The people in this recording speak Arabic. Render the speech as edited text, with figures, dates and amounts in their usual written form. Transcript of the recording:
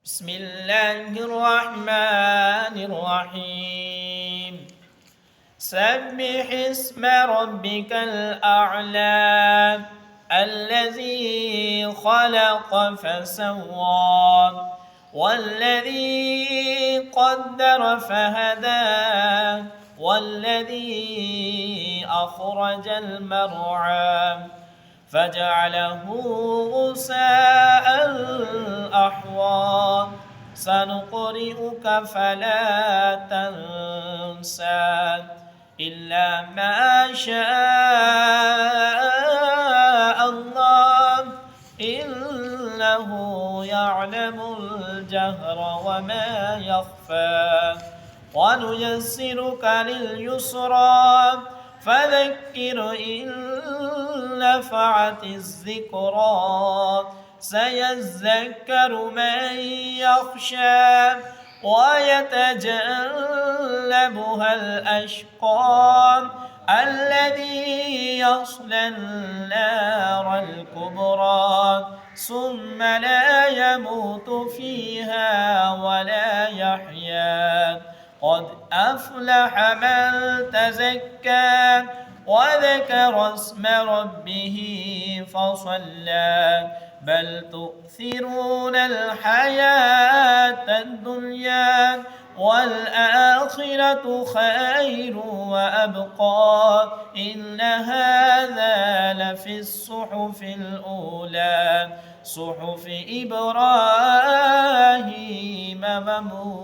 بسم الله الرحمن الرحيم سبح اسم ربك الأعلى الذي خلق فسوى والذي قدر فهدى والذي أخرج المرعى فجعله غثاء أحوى سنقرئك فلا تنسى إلا ما شاء الله إنه يعلم الجهر وما يخفى ونيسرك لليسرى فذكر إن نفعت الذكرى سيذكر من يخشى ويتجنبها الأشقى الذي يصلى النار الكبرى ثم لا يموت فيها ولا يحيا قد أفلح من تزكى وذكر اسم ربه فصلى بل تؤثرون الحياة الدنيا والآخرة خير وأبقى إن هذا لفي الصحف الأولى صحف إبراهيم وموسى.